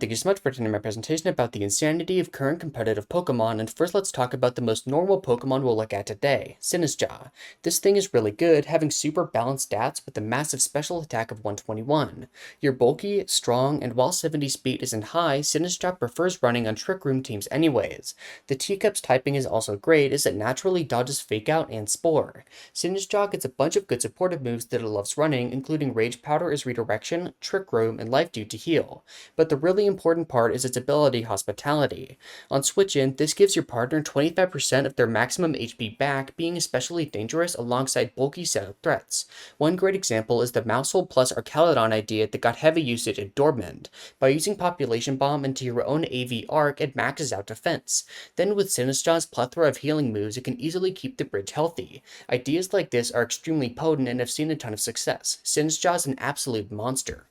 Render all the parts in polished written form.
Thank you so much for attending my presentation about the insanity of current competitive Pokemon, and first let's talk about the most normal Pokemon we'll look at today, Sinistcha. This thing is really good, having super balanced stats with a massive special attack of 121. You're bulky, strong, and while 70 speed isn't high, Sinistcha prefers running on Trick Room teams anyways. The Teacup's typing is also great as it naturally dodges Fake Out and Spore. Sinistcha gets a bunch of good supportive moves that it loves running, including Rage Powder as redirection, Trick Room, and Life Dew to heal. But the really important part is its ability Hospitality. On Switch In, this gives your partner 25% of their maximum HP back, being especially dangerous alongside bulky setup threats. One great example is the Mousehold plus Archaludon idea that got heavy usage in Dortmund. By using Population Bomb into your own AV arc, it maxes out defense. Then with Sinistcha's plethora of healing moves, it can easily keep the bridge healthy. Ideas like this are extremely potent and have seen a ton of success. Sinistcha is an absolute monster.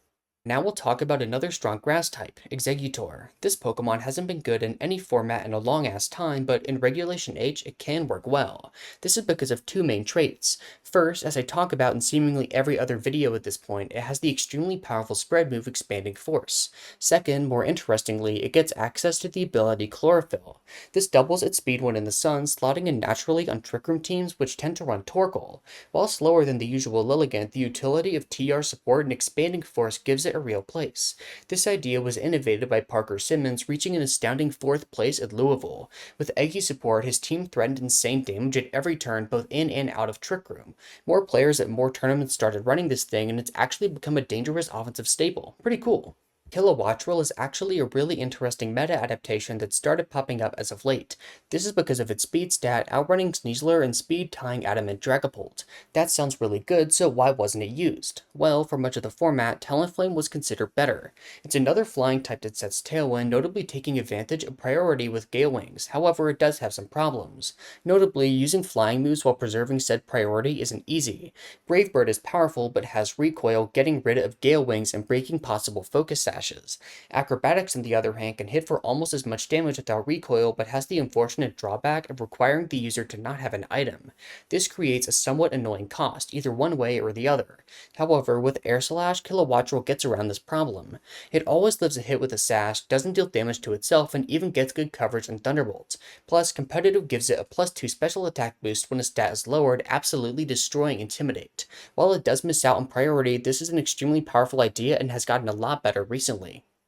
Now we'll talk about another strong grass type, Exeggutor. This Pokemon hasn't been good in any format in a long ass time, but in Regulation H it can work well. This is because of two main traits. First, as I talk about in seemingly every other video at this point, it has the extremely powerful spread move Expanding Force. Second, more interestingly, it gets access to the ability Chlorophyll. This doubles its speed when in the sun, slotting in naturally on Trick Room teams which tend to run Torkoal. While slower than the usual Lilligant, the utility of TR support and Expanding Force gives it a real place. This idea was innovated by Parker Simmons, reaching an astounding 4th place at Louisville. With Eggy support, his team threatened insane damage at every turn, both in and out of Trick Room. More players at more tournaments started running this thing, and it's actually become a dangerous offensive staple. Pretty cool. Kilowattrel is actually a really interesting meta adaptation that started popping up as of late. This is because of its speed stat outrunning Sneasler and speed tying Adamant Dragapult. That sounds really good, so why wasn't it used? Well, for much of the format, Talonflame was considered better. It's another flying type that sets Tailwind, notably taking advantage of priority with Gale Wings. However, it does have some problems. Notably, using flying moves while preserving said priority isn't easy. Brave Bird is powerful, but has recoil, getting rid of Gale Wings and breaking possible focus sashes. Acrobatics, on the other hand, can hit for almost as much damage without recoil, but has the unfortunate drawback of requiring the user to not have an item. This creates a somewhat annoying cost, either one way or the other. However, with Air Slash, Kilowattrel gets around this problem. It always lives a hit with a sash, doesn't deal damage to itself, and even gets good coverage in Thunderbolts. Plus, Competitive gives it a +2 special attack boost when a stat is lowered, absolutely destroying Intimidate. While it does miss out on priority, this is an extremely powerful idea and has gotten a lot better recently.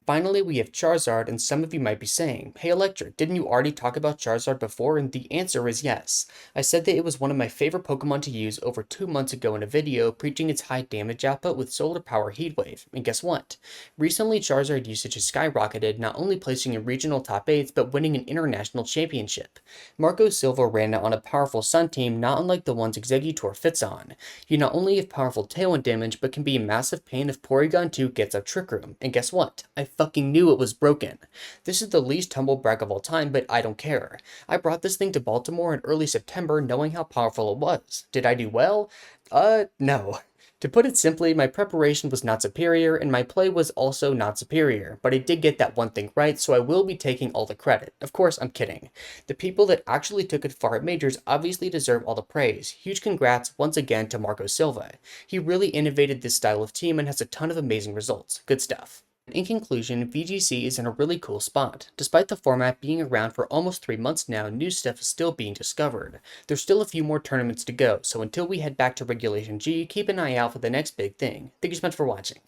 Finally, we have Charizard, and some of you might be saying, "Hey Electric, didn't you already talk about Charizard before?" And the answer is yes. I said that it was one of my favorite Pokemon to use over 2 months ago in a video preaching its high damage output with Solar Power Heatwave, and guess what? Recently Charizard usage has skyrocketed, not only placing in regional top 8s, but winning an international championship. Marco Silva ran it on a powerful Sun team not unlike the ones Exeggutor fits on. You not only have powerful Tailwind damage, but can be a massive pain if Porygon 2 gets up Trick Room, and guess what? I fucking knew it was broken. This is the least humble brag of all time, but I don't care. I brought this thing to Baltimore in early September knowing how powerful it was. Did I do well? No. To put it simply, my preparation was not superior, and my play was also not superior, but I did get that one thing right, so I will be taking all the credit. Of course, I'm kidding. The people that actually took it far at Majors obviously deserve all the praise. Huge congrats once again to Marco Silva. He really innovated this style of team and has a ton of amazing results. Good stuff. In conclusion, VGC is in a really cool spot. Despite the format being around for almost 3 months now, new stuff is still being discovered. There's still a few more tournaments to go, so until we head back to Regulation G, keep an eye out for the next big thing. Thank you so much for watching.